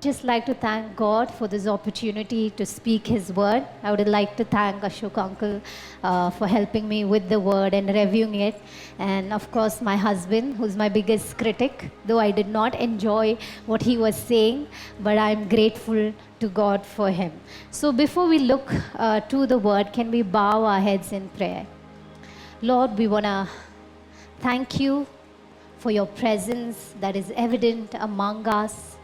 just like to thank God for this opportunity to speak His word. I would like to thank Ashok uncle for helping me with the word and reviewing it. And of course, my husband, who's my biggest critic, though I did not enjoy what he was saying, but I'm grateful to God for him. So before we look to the word, can we bow our heads in prayer? Lord, we want to thank you for your presence that is evident among us.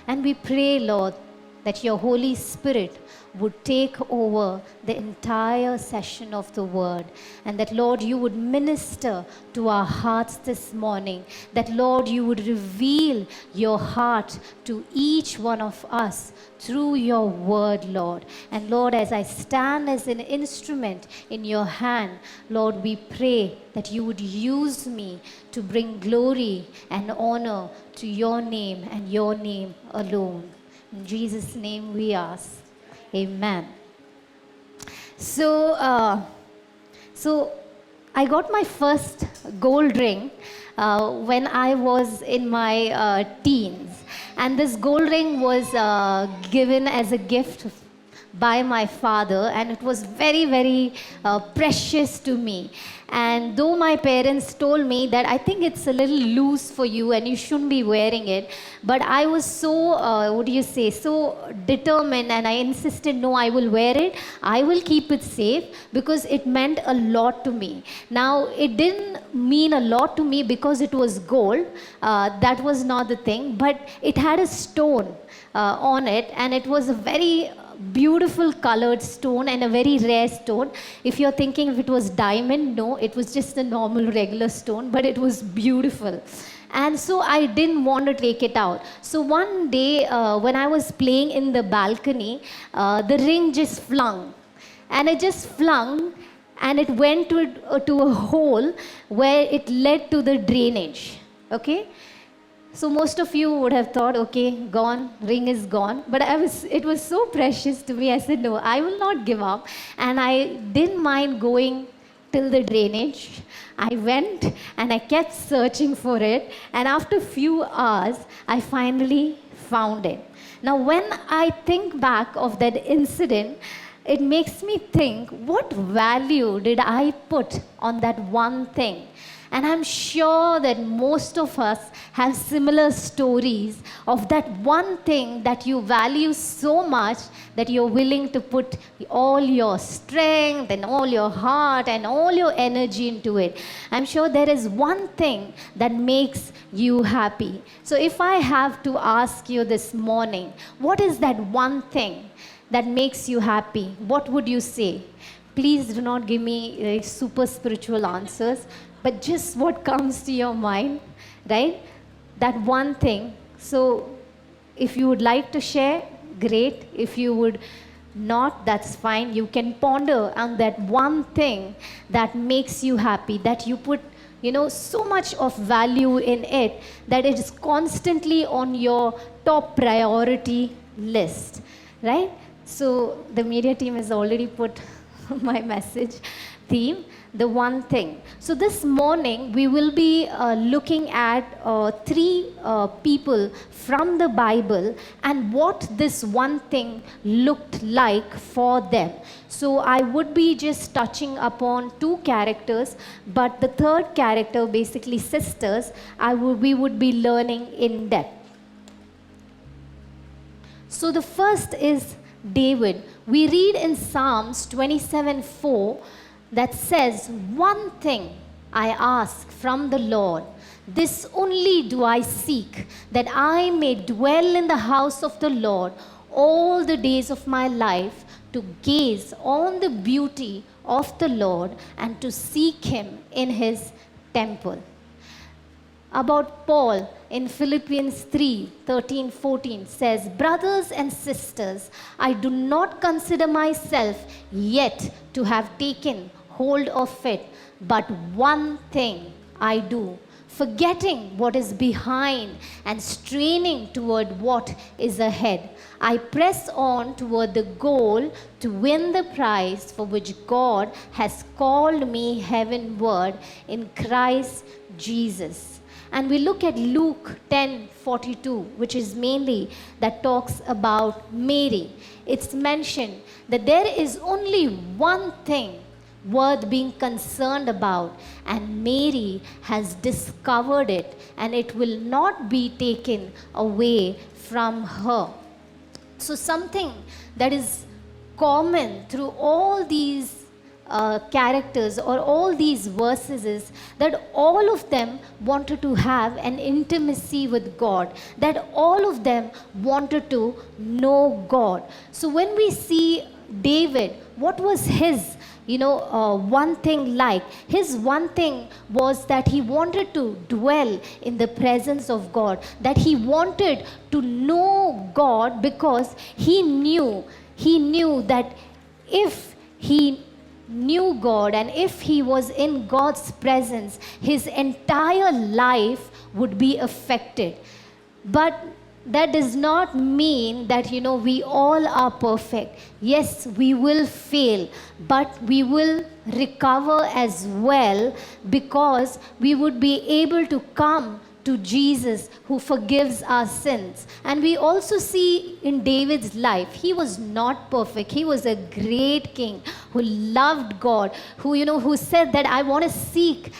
And we pray, Lord, that your Holy Spirit would take over the entire session of the word, and that, Lord, you would minister to our hearts this morning, that, Lord, you would reveal your heart to each one of us through your word, Lord. And Lord, as I stand as an instrument in your hand, Lord, we pray that you would use me to bring glory and honor to your name and your name alone. In Jesus' name we ask. Amen. So I got my first gold ring when I was in my teens. And this gold ring was given as a gift by my father, and it was very, very precious to me. And though my parents told me that I think it's a little loose for you and you shouldn't be wearing it, but I was so, so determined, and I insisted, no, I will wear it. I will keep it safe because it meant a lot to me. Now, it didn't mean a lot to me because it was gold. That was not the thing, but it had a stone on it, and it was a very beautiful colored stone and a very rare stone. If you're thinking if it was diamond, no, it was just a normal regular stone, but it was beautiful. And so I didn't want to take it out. So one day when I was playing in the balcony, the ring just flung. And it just flung, and it went to a hole where it led to the drainage. Okay? So most of you would have thought, okay, gone, ring is gone. But it was so precious to me. I said, no, I will not give up. And I didn't mind going till the drainage. I went and I kept searching for it. And after a few hours, I finally found it. Now, when I think back of that incident, it makes me think, what value did I put on that one thing? And I'm sure that most of us have similar stories of that one thing that you value so much that you're willing to put all your strength and all your heart and all your energy into it. I'm sure there is one thing that makes you happy. So if I have to ask you this morning, what is that one thing that makes you happy? What would you say? Please do not give me super spiritual answers, but just what comes to your mind, right? That one thing. So if you would like to share, great. If you would not, that's fine. You can ponder on that one thing that makes you happy, that you put, so much of value in it, that it is constantly on your top priority list, right? So the media team has already put my message theme, the one thing. So this morning we will be looking at three people from the Bible and what this one thing looked like for them. So I would be just touching upon two characters, but the third character, basically sisters, we would be learning in depth. So the first is David. We read in Psalms 27:4 that says, one thing I ask from the Lord, this only do I seek, that I may dwell in the house of the Lord all the days of my life, to gaze on the beauty of the Lord and to seek him in his temple. About Paul in Philippians 3:13-14 says, brothers and sisters, I do not consider myself yet to have taken hold of it, but one thing I do, forgetting what is behind and straining toward what is ahead. I press on toward the goal to win the prize for which God has called me heavenward in Christ Jesus. And we look at Luke 10:42, which is mainly that talks about Mary. It's mentioned that there is only one thing worth being concerned about, and Mary has discovered it, and it will not be taken away from her. So, something that is common through all these characters or all these verses is that all of them wanted to have an intimacy with God, that all of them wanted to know God. So, when we see David, what was his one thing like? His one thing was that he wanted to dwell in the presence of God, that he wanted to know God, because he knew that if he knew God and if he was in God's presence, his entire life would be affected. But that does not mean that we all are perfect. Yes, we will fail, but we will recover as well, because we would be able to come to Jesus who forgives our sins. And we also see in David's life, he was not perfect. He was a great king who loved God, who said that I want to seek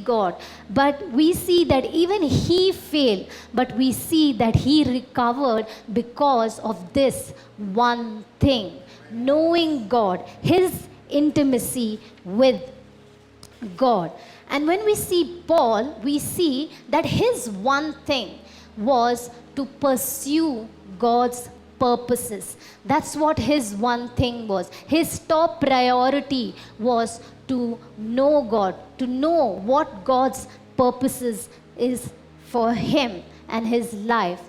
God. But we see that even he failed, but we see that he recovered because of this one thing, knowing God, his intimacy with God. And when we see Paul, we see that his one thing was to pursue God's purposes. That's what his one thing was. His top priority was to know God, to know what God's purposes is for him and his life.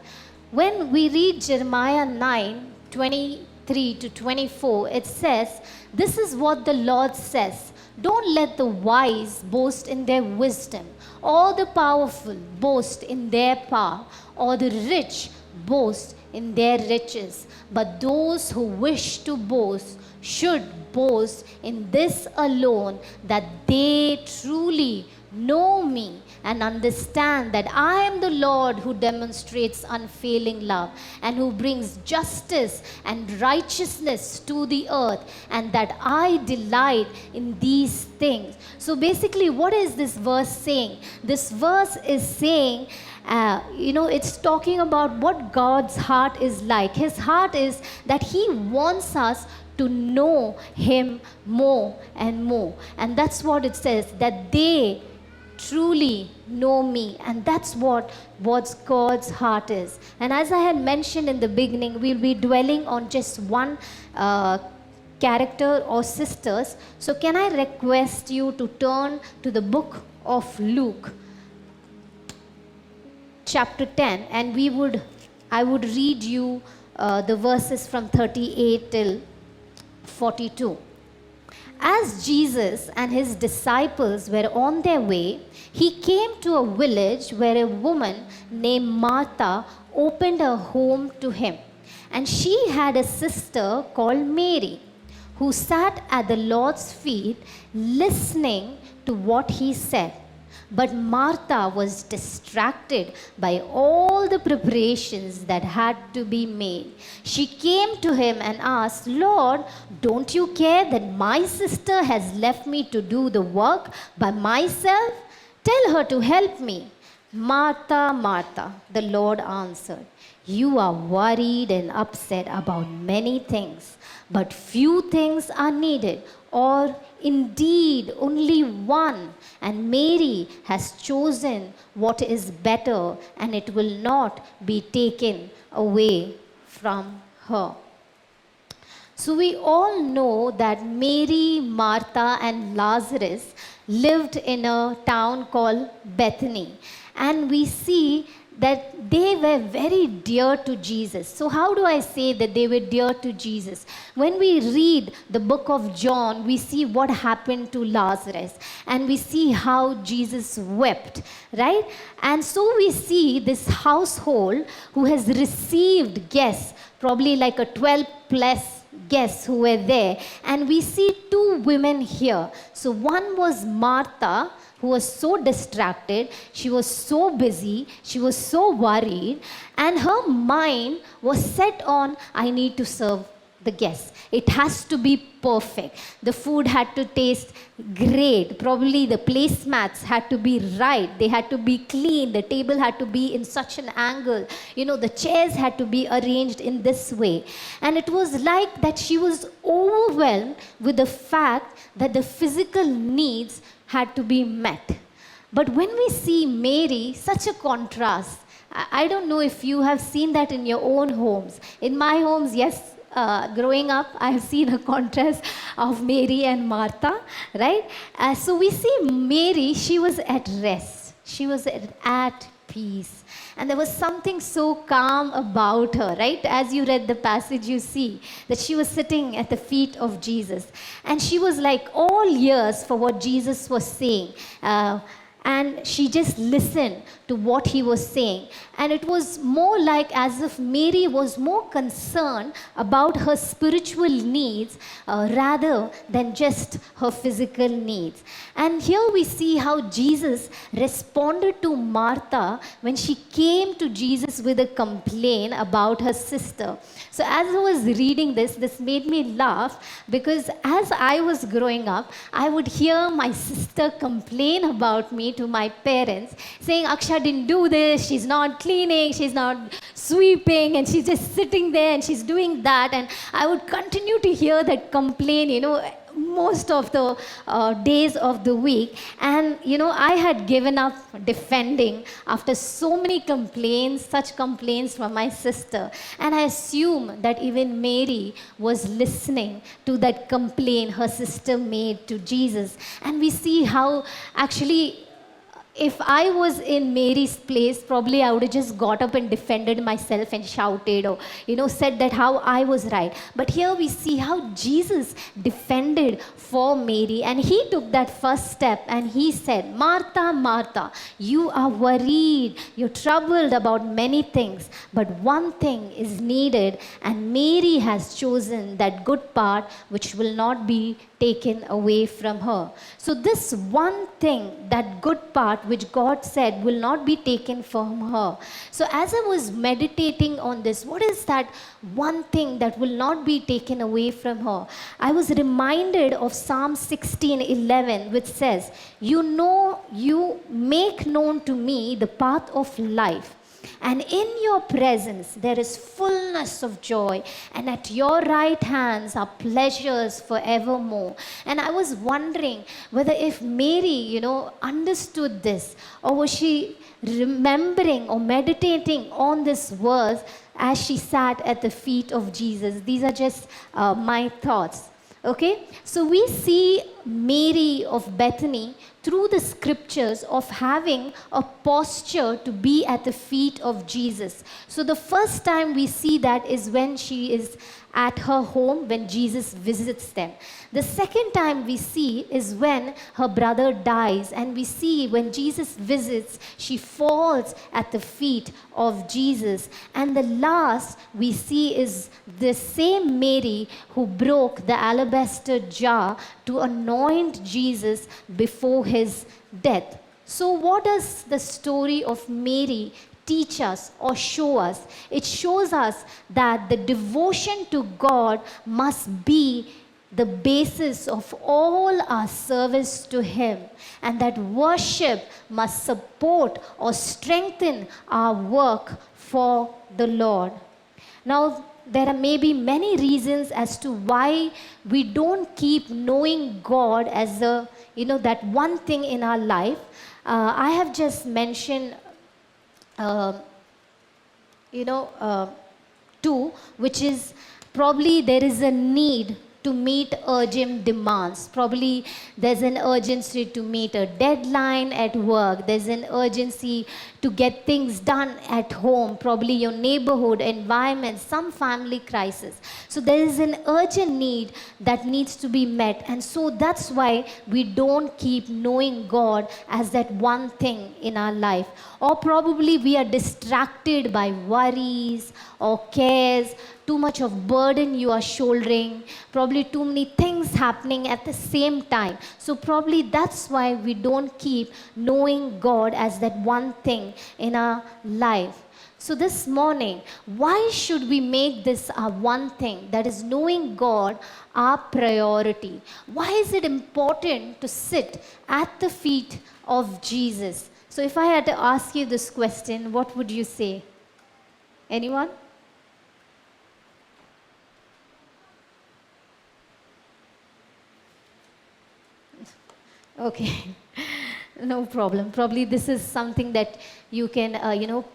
When we read Jeremiah 9:23-24, it says, "This is what the Lord says. Don't let the wise boast in their wisdom, or the powerful boast in their power, or the rich boast in their riches. But those who wish to boast should boast in this alone, that they truly know me and understand that I am the Lord who demonstrates unfailing love and who brings justice and righteousness to the earth, and that I delight in these things." So basically, what is this verse saying? This verse is saying, it's talking about what God's heart is like. His heart is that he wants us to know him more and more. And that's what it says, that they truly know me. And that's what God's heart is. And as I had mentioned in the beginning, we'll be dwelling on just one character or sisters. So can I request you to turn to the book of Luke, chapter 10, and I would read you the verses from 38 till 42. As Jesus and his disciples were on their way, he came to a village where a woman named Martha opened her home to him. And she had a sister called Mary, who sat at the Lord's feet listening to what he said. But Martha was distracted by all the preparations that had to be made. She came to him and asked, "Lord, don't you care that my sister has left me to do the work by myself? Tell her to help me." "Martha, Martha," the Lord answered, "you are worried and upset about many things, but few things are needed, or indeed only one. And Mary has chosen what is better, and it will not be taken away from her." So we all know that Mary, Martha, and Lazarus lived in a town called Bethany. And we see that they were very dear to Jesus. So how do I say that they were dear to Jesus? When we read the book of John, we see what happened to Lazarus, and we see how Jesus wept, right? And so we see this household who has received guests, probably like a 12 plus guests who were there. And we see two women here. So one was Martha, who was so distracted, she was so busy, she was so worried, and her mind was set on, I need to serve the guests. It has to be perfect. The food had to taste great. Probably the placemats had to be right. They had to be clean. The table had to be in such an angle. The chairs had to be arranged in this way. And it was like that she was overwhelmed with the fact that the physical needs had to be met. But when we see Mary, such a contrast. I don't know if you have seen that in your own homes. In my homes, yes, growing up, I have seen a contrast of Mary and Martha, right? So we see Mary, she was at rest. She was at peace. And there was something so calm about her, right? As you read the passage, you see that she was sitting at the feet of Jesus. And she was like all ears for what Jesus was saying. And she just listened to what he was saying. And it was more like as if Mary was more concerned about her spiritual needs rather than just her physical needs. And here we see how Jesus responded to Martha when she came to Jesus with a complaint about her sister. So as I was reading this made me laugh, because as I was growing up, I would hear my sister complain about me to my parents, saying, Aksha didn't do this, she's not cleaning, she's not sweeping, and she's just sitting there and she's doing that. And I would continue to hear that complaint, most of the days of the week. And I had given up defending after so many complaints, such complaints from my sister. And I assume that even Mary was listening to that complaint her sister made to Jesus. And we see how actually, if I was in Mary's place, probably I would have just got up and defended myself and shouted or, said that how I was right. But here we see how Jesus defended for Mary, and he took that first step and he said, Martha, Martha, you are worried, you're troubled about many things, but one thing is needed, and Mary has chosen that good part which will not be taken away from her. So this one thing, that good part which God said will not be taken from her. So as I was meditating on this, what is that one thing that will not be taken away from her? I was reminded of Psalm 16:11, which says, you make known to me the path of life. And in your presence there is fullness of joy, and at your right hands are pleasures forevermore. And I was wondering whether if Mary, understood this, or was she remembering or meditating on this verse as she sat at the feet of Jesus. These are just my thoughts. Okay, so we see Mary of Bethany through the scriptures of having a posture to be at the feet of Jesus. So the first time we see that is when she is at her home, when Jesus visits them. The second time we see is when her brother dies, and we see when Jesus visits, she falls at the feet of Jesus. And the last we see is the same Mary who broke the alabaster jar to anoint Jesus before his death. So what does the story of Mary teach us or show us? It shows us that the devotion to God must be the basis of all our service to him, and that worship must support or strengthen our work for the Lord. Now, there are maybe many reasons as to why we don't keep knowing God as that one thing in our life. I have just mentioned two, which is probably there is a need to meet urgent demands. Probably there's an urgency to meet a deadline at work. There's an urgency to get things done at home, probably your neighborhood, environment, some family crisis. So there is an urgent need that needs to be met. And so that's why we don't keep knowing God as that one thing in our life. Or probably we are distracted by worries or cares, too much of burden you are shouldering, probably too many things things happening at the same time. So probably that's why we don't keep knowing God as that one thing in our life. So this morning, why should we make this our one thing, that is knowing God, our priority? Why is it important to sit at the feet of Jesus? So if I had to ask you this question, what would you say? Anyone? Okay, no problem. Probably this is something that you can,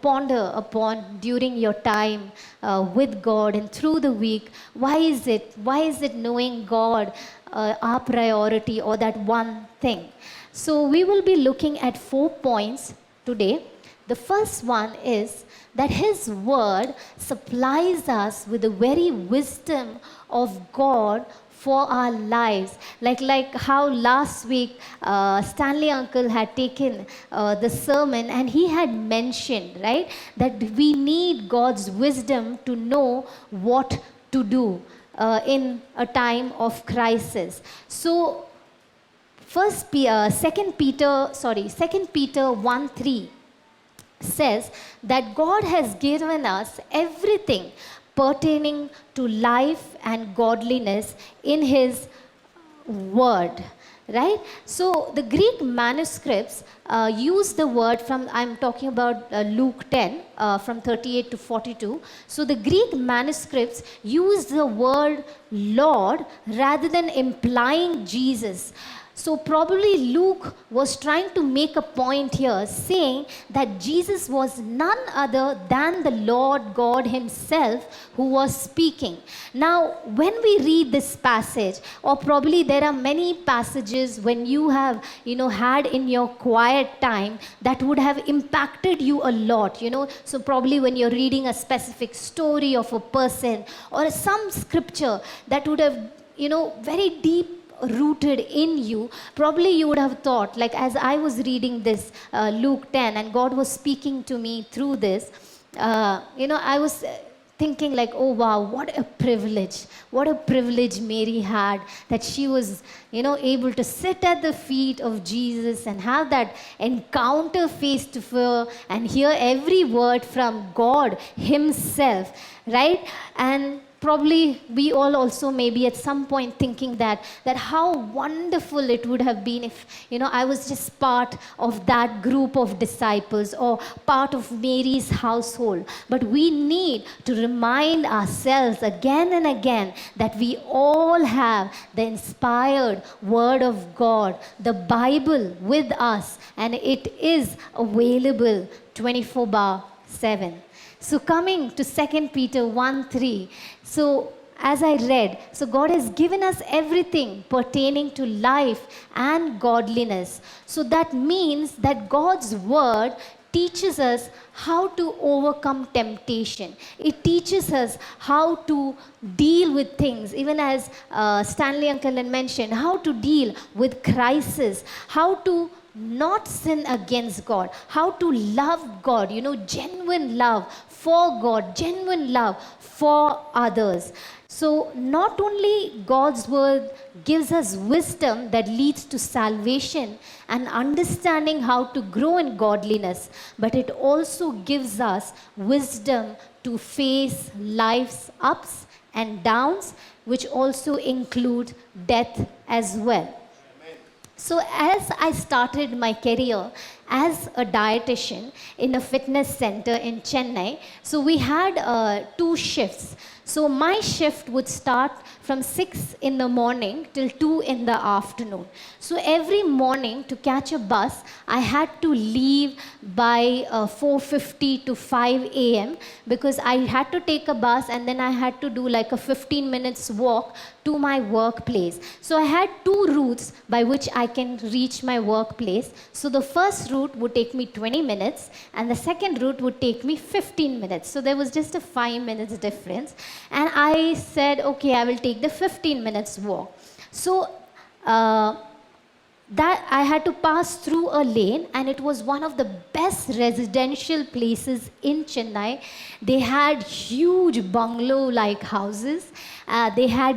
ponder upon during your time with God and through the week. Why is it? Why is it knowing God our priority, or that one thing? So we will be looking at 4 points today. The first one is that His Word supplies us with the very wisdom of God for our lives. Like how last week Stanley uncle had taken the sermon, and he had mentioned, right, that we need God's wisdom to know what to do in a time of crisis. So Second Peter 1:3 says that God has given us everything pertaining to life and godliness in His Word, right? So the Greek manuscripts use the word from, I'm talking about Luke 10 from 38 to 42. So the Greek manuscripts use the word Lord rather than implying Jesus. So probably Luke was trying to make a point here, saying that Jesus was none other than the Lord God Himself who was speaking. Now, when we read this passage, or probably there are many passages when you have, had in your quiet time that would have impacted you a lot, So probably when you're reading a specific story of a person or some scripture that would have, very deep rooted in you, probably you would have thought, like as I was reading this Luke 10 and God was speaking to me through this, I was thinking like, oh wow, what a privilege Mary had, that she was able to sit at the feet of Jesus and have that encounter face to face and hear every word from God Himself, right? And probably we all also maybe at some point thinking that how wonderful it would have been if I was just part of that group of disciples or part of Mary's household. But we need to remind ourselves again and again that we all have the inspired Word of God, the Bible, with us, and it is available 24/7. So coming to 2 Peter 1:3, so as I read, so God has given us everything pertaining to life and godliness. So that means that God's Word teaches us how to overcome temptation. It teaches us how to deal with things, even as Stanley uncle had mentioned, how to deal with crisis, how to not sin against God, how to love God, genuine love for God, genuine love for others. So not only God's Word gives us wisdom that leads to salvation and understanding how to grow in godliness, but it also gives us wisdom to face life's ups and downs, which also include death as well. So as I started my career as a dietitian in a fitness center in Chennai, so we had 2 shifts. So my shift would start from 6 in the morning till 2 in the afternoon. So every morning to catch a bus, I had to leave by 4:50 to 5 a.m. because I had to take a bus and then I had to do like a 15 minutes walk to my workplace. So I had 2 routes by which I can reach my workplace. So the first route would take me 20 minutes and the second route would take me 15 minutes. So there was just a 5 minutes difference. And I said, okay, I will take the 15 minutes walk. So that I had to pass through a lane, and it was one of the best residential places in Chennai. They had huge bungalow-like houses. They had,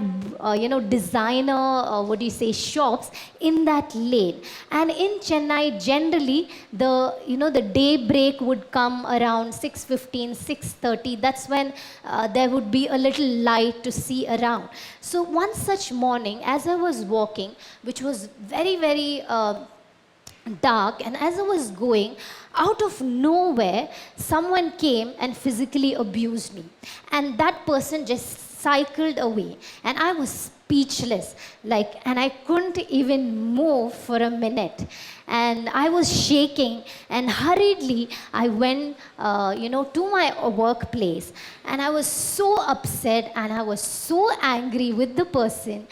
designer, what do you say, shops in that lane. And in Chennai, generally, the daybreak would come around 6:15, 6:30. That's when there would be a little light to see around. So one such morning, as I was walking, which was very, very dark, and as I was going, out of nowhere, someone came and physically abused me. And that person just cycled away, and I was speechless, and I couldn't even move for a minute. And I was shaking, and hurriedly I went, to my workplace. And I was so upset, and I was so angry with the person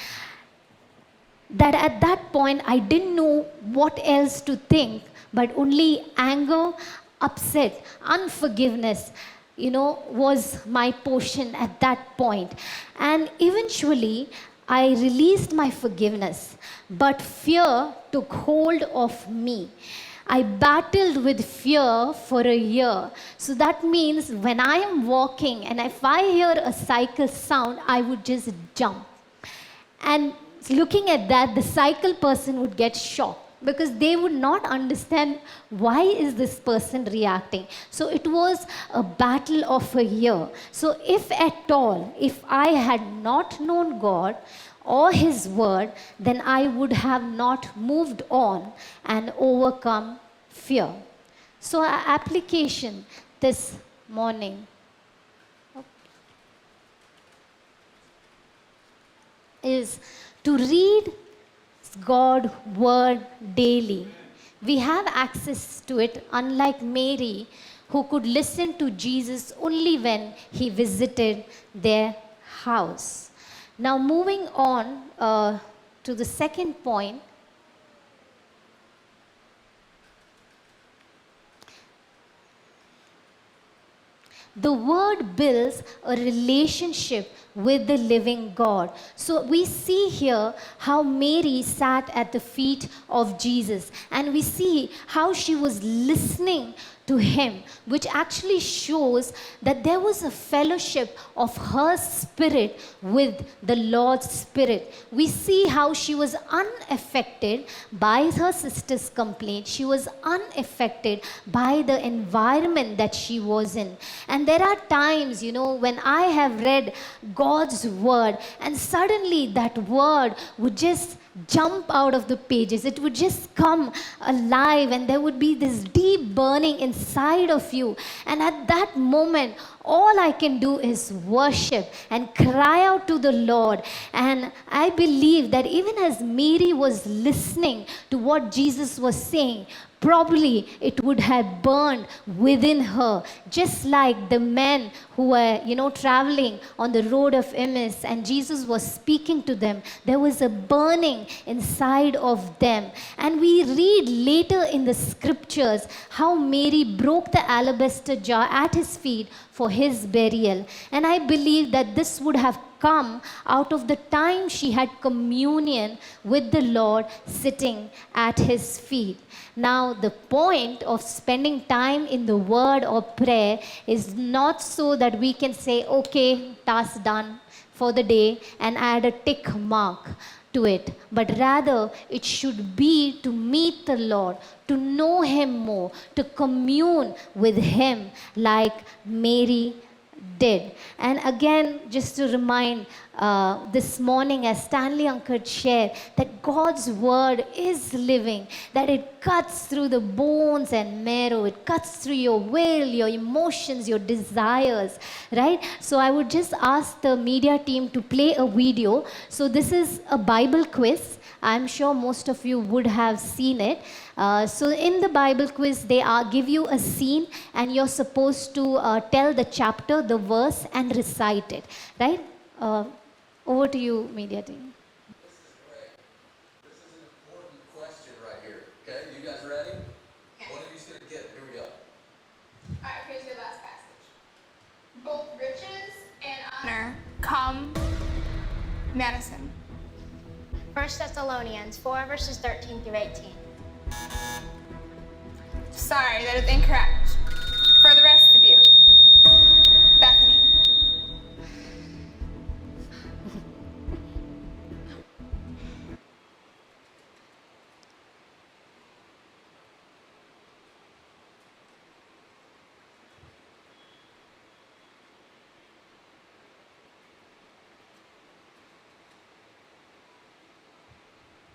that at that point I didn't know what else to think, but only anger, upset, unforgiveness, was my portion at that point. And eventually, I released my forgiveness, but fear took hold of me. I battled with fear for a year. So that means when I am walking and if I hear a cycle sound, I would just jump. And looking at that, the cycle person would get shocked because they would not understand why is this person reacting. So it was a battle of a year. So if at all, if I had not known God or his word, then I would have not moved on and overcome fear. So our application this morning is to read God's word daily. We have access to it, unlike Mary, who could listen to Jesus only when he visited their house. Now, moving on to the second point. The word builds a relationship with the living God. So we see here how Mary sat at the feet of Jesus, and we see how she was listening to him, which actually shows that there was a fellowship of her spirit with the Lord's Spirit. We see how she was unaffected by her sister's complaint. She was unaffected by the environment that she was in. And there are times, when I have read God's word, and suddenly that word would just jump out of the pages. It would just come alive, and there would be this deep burning inside of you. And at that moment, all I can do is worship and cry out to the Lord. And I believe that even as Mary was listening to what Jesus was saying, probably it would have burned within her, just like the men who were, traveling on the road of Emmaus, and Jesus was speaking to them. There was a burning inside of them. And we read later in the scriptures how Mary broke the alabaster jar at his feet for his burial. And I believe that this would have come out of the time she had communion with the Lord sitting at his feet. Now, the point of spending time in the word or prayer is not so that we can say, okay, task done for the day, and add a tick mark to it. But rather, it should be to meet the Lord, to know him more, to commune with him like Mary did. And again, just to remind this morning, as Stanley Ankad shared, that God's word is living, that it cuts through the bones and marrow, it cuts through your will, your emotions, your desires, right? So I would just ask the media team to play a video. So this is a Bible quiz. I'm sure most of you would have seen it. So in the Bible quiz, they give you a scene, and you're supposed to tell the chapter, the verse, and recite it, right? Over to you, media team. This is great. This is an important question right here. Okay, you guys ready? One of you's going to get it. Here we go. All right, here's your last passage. Both riches and honor come, Madison. 1 Thessalonians 4, verses 13 through 18. Sorry, that is incorrect. For the rest of you, Bethany.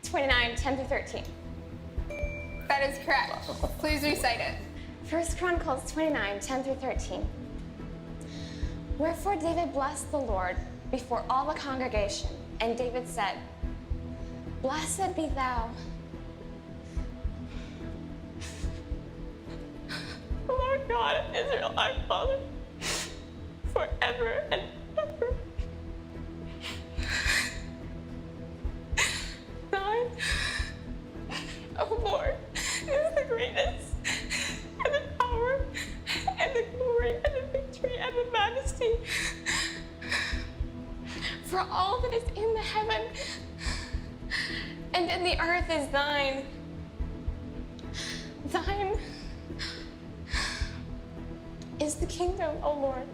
Twenty-nine, 10 through 13. That is correct. Please recite it. 1 Chronicles 29, 10 through 13. Wherefore David blessed the Lord before all the congregation, and David said, Blessed be thou, Lord God of Israel, our Father, forever and ever. Thine, O Lord, is the greatness, and the power, and the glory, and the victory, and the majesty. For all that is in the heaven and in the earth is thine. Thine is the kingdom, O Lord.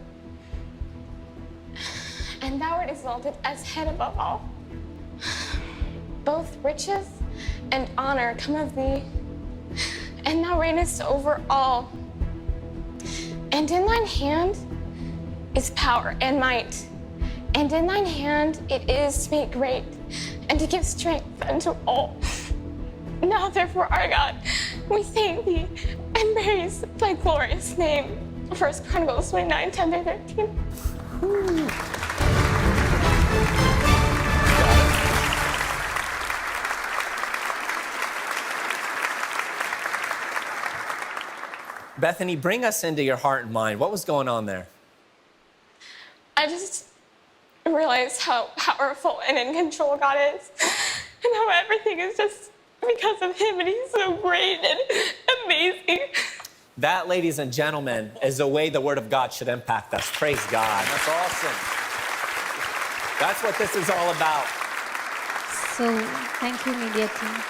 And thou art exalted as head above all. Both riches and honor come of thee, and thou reignest over all. And in thine hand is power and might, and in thine hand it is to make great, and to give strength unto all. Now therefore, our God, we thank thee and praise thy glorious name. 1 Chronicles 29, 10 through 13. Bethany, bring us into your heart and mind. What was going on there? I just realized how powerful and in control God is, and how everything is just because of him, and he's so great and amazing. That, ladies and gentlemen, is the way the Word of God should impact us. Praise God. That's awesome. That's what this is all about. So, thank you, media team.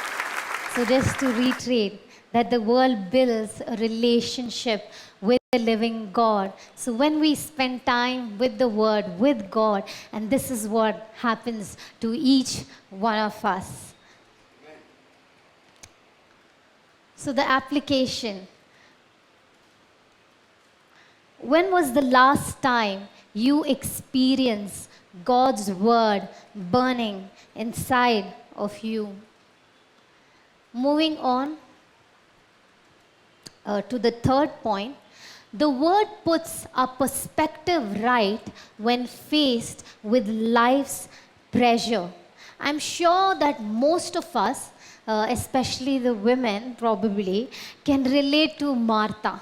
So, just to reiterate, that the world builds a relationship with the living God. So when we spend time with the Word, with God, and this is what happens to each one of us. So the application. When was the last time you experienced God's Word burning inside of you? Moving on to the third point, the Word puts our perspective right when faced with life's pressure. I'm sure that most of us, especially the women probably, can relate to Martha.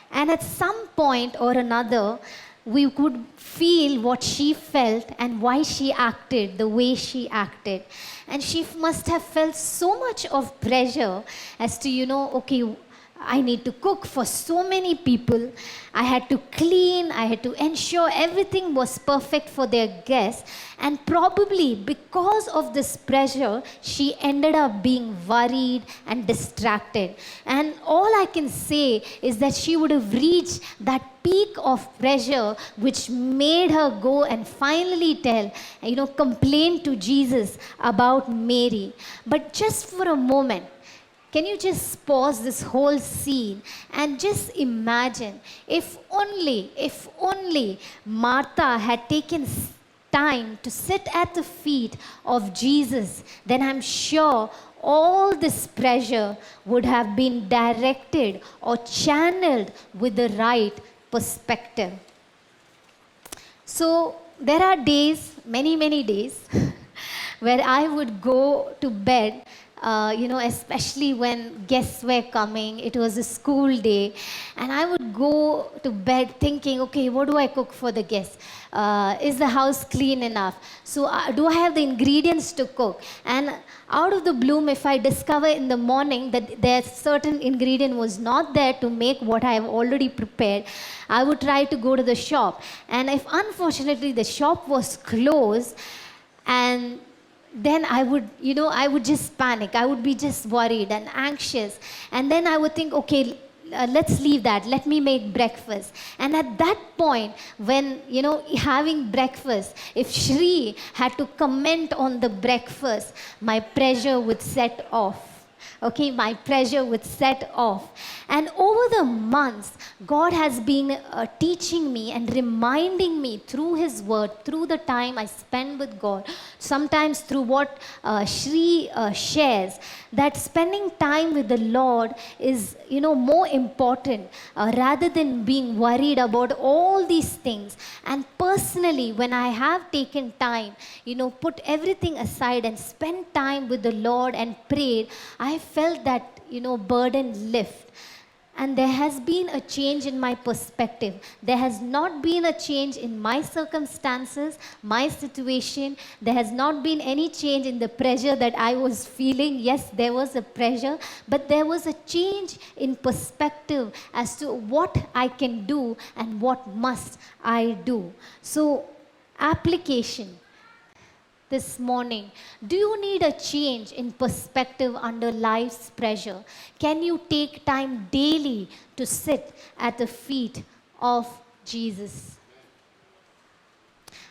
And at some point or another, we could feel what she felt and why she acted the way she acted. And she must have felt so much of pressure as to, okay, I need to cook for so many people. I had to clean. I had to ensure everything was perfect for their guests. And probably because of this pressure, she ended up being worried and distracted. And all I can say is that she would have reached that peak of pressure which made her go and finally complain to Jesus about Mary. But just for a moment, can you just pause this whole scene and just imagine if only Martha had taken time to sit at the feet of Jesus, then I'm sure all this pressure would have been directed or channeled with the right perspective. So there are days, many days, where I would go to bed, especially when guests were coming. It was a school day, and I would go to bed thinking, okay, what do I cook for the guests? Is the house clean enough? So do I have the ingredients to cook? And out of the bloom, if I discover in the morning that there's certain ingredient was not there to make what I have already prepared, I would try to go to the shop. And if unfortunately the shop was closed, and then I would, I would just panic. I would be just worried and anxious. And then I would think, okay, let's leave that. Let me make breakfast. And at that point, when, having breakfast, if Shri had to comment on the breakfast, my pressure would set off. Okay, my pressure would set off. And over the months, God has been teaching me and reminding me through His word, through the time I spend with God, sometimes through what Shri shares, that spending time with the Lord is, more important rather than being worried about all these things. And personally, when I have taken time, put everything aside and spent time with the Lord and prayed, I felt that, burden lift. And there has been a change in my perspective. There has not been a change in my circumstances, my situation. There has not been any change in the pressure that I was feeling. Yes, there was a pressure, but there was a change in perspective as to what I can do and what must I do. So, application. This morning, do you need a change in perspective under life's pressure? Can you take time daily to sit at the feet of Jesus?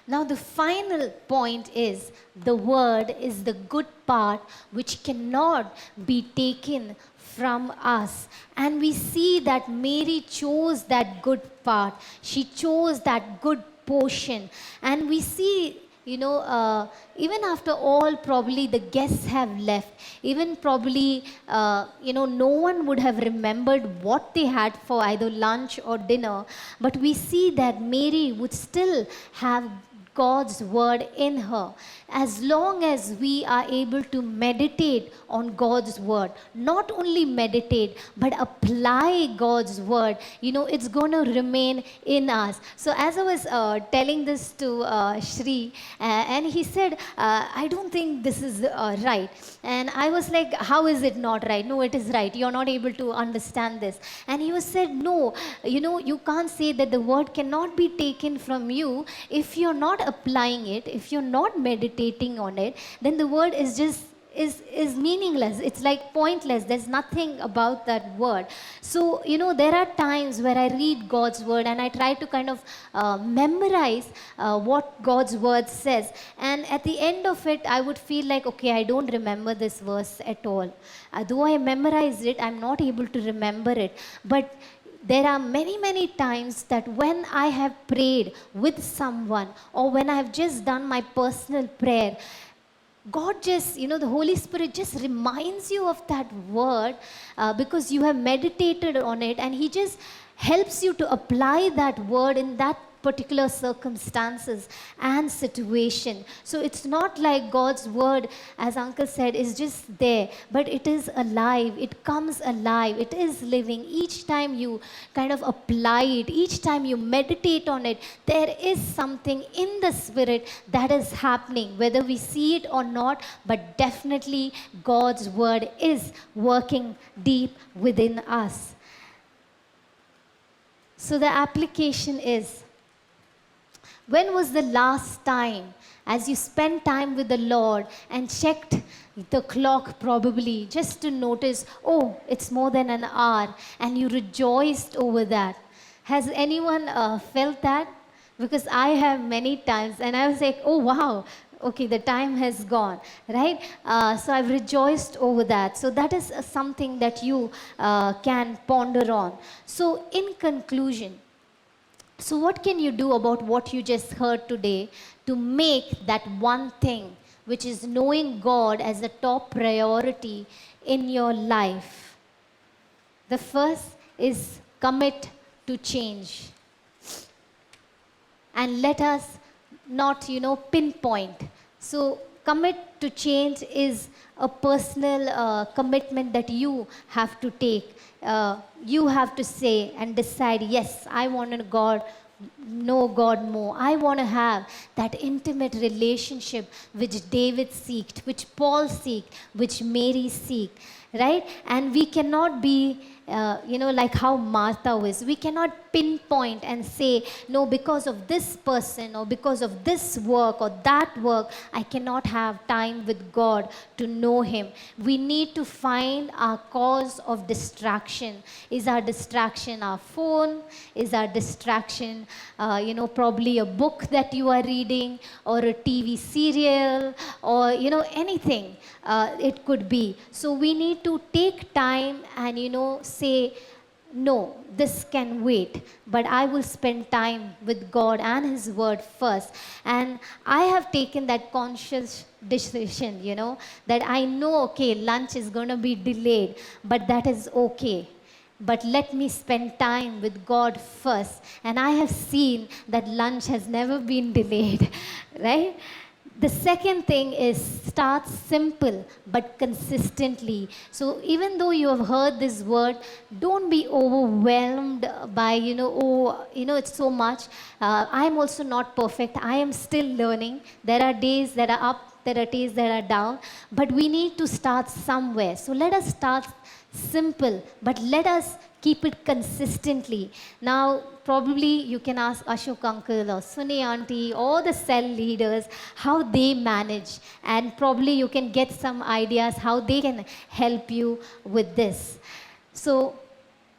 Now, the final point is the word is the good part which cannot be taken from us. And we see that Mary chose that good part. She chose that good portion. And we see, even after all, probably the guests have left. Even probably, no one would have remembered what they had for either lunch or dinner. But we see that Mary would still have God's word in her. As long as we are able to meditate on God's word, not only meditate, but apply God's word, it's going to remain in us. So as I was telling this to Shri, and he said, I don't think this is right. And I was like, how is it not right? No, it is right. You're not able to understand this. And he was said, no, you can't say that the word cannot be taken from you if you're not applying it, if you're not meditating on it, then the word is just is meaningless. It's like pointless. There's nothing about that word. So, there are times where I read God's word and I try to kind of memorize what God's word says. And at the end of it, I would feel like, okay, I don't remember this verse at all. Though I memorized it, I'm not able to remember it. But there are many, many times that when I have prayed with someone or when I have just done my personal prayer, God just, the Holy Spirit just reminds you of that word because you have meditated on it, and He just helps you to apply that word in that particular circumstances and situation. So it's not like God's word, as Uncle said, is just there, but it is alive. It comes alive. It is living. Each time you kind of apply it, each time you meditate on it, there is something in the spirit that is happening, whether we see it or not, but definitely God's word is working deep within us. So the application is, when was the last time, as you spent time with the Lord and checked the clock probably just to notice, oh, it's more than an hour, and you rejoiced over that? Has anyone felt that? Because I have many times, and I was like, oh, wow, okay, the time has gone, right? So I've rejoiced over that. So that is something that you can ponder on. So in conclusion, so what can you do about what you just heard today to make that one thing, which is knowing God as a top priority in your life? The first is commit to change. And let us not, pinpoint. So commit to change is a personal commitment that you have to take. You have to say and decide, yes, I want to know God more. I want to have that intimate relationship which David seeked, which Paul seeked, which Mary seeked, right? And we cannot be like how Martha was. We cannot pinpoint and say, no, because of this person or because of this work or that work, I cannot have time with God to know Him. We need to find our cause of distraction. Is our distraction our phone? Is our distraction, probably a book that you are reading or a TV serial or, anything it could be. So we need to take time and, say, no, this can wait, but I will spend time with God and His Word first. And I have taken that conscious decision, that I know, okay, lunch is going to be delayed, but that is okay. But let me spend time with God first. And I have seen that lunch has never been delayed, right? The second thing is start simple but consistently. So even though you have heard this word, don't be overwhelmed by, it's so much. I'm also not perfect. I am still learning. There are days that are up, there are days that are down, but we need to start somewhere. So let us start simple, but let us keep it consistently. Now, probably you can ask Ashok uncle or Suni auntie or the cell leaders how they manage, and probably you can get some ideas how they can help you with this. So,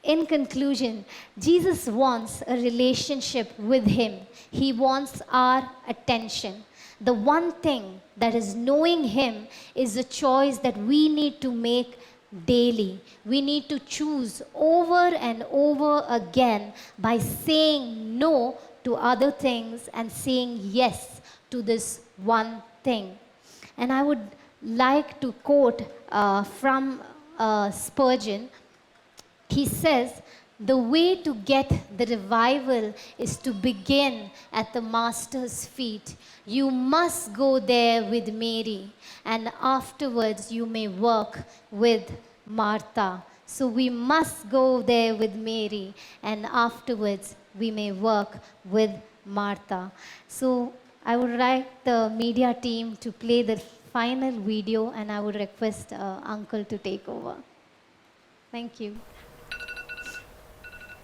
in conclusion, Jesus wants a relationship with Him. He wants our attention. The one thing that is knowing Him is a choice that we need to make daily. We need to choose over and over again by saying no to other things and saying yes to this one thing. And I would like to quote from Spurgeon. He says, the way to get the revival is to begin at the Master's feet. You must go there with Mary, and afterwards you may work with Martha. So we must go there with Mary, and afterwards we may work with Martha. So I would like the media team to play the final video, and I would request Uncle to take over. Thank you.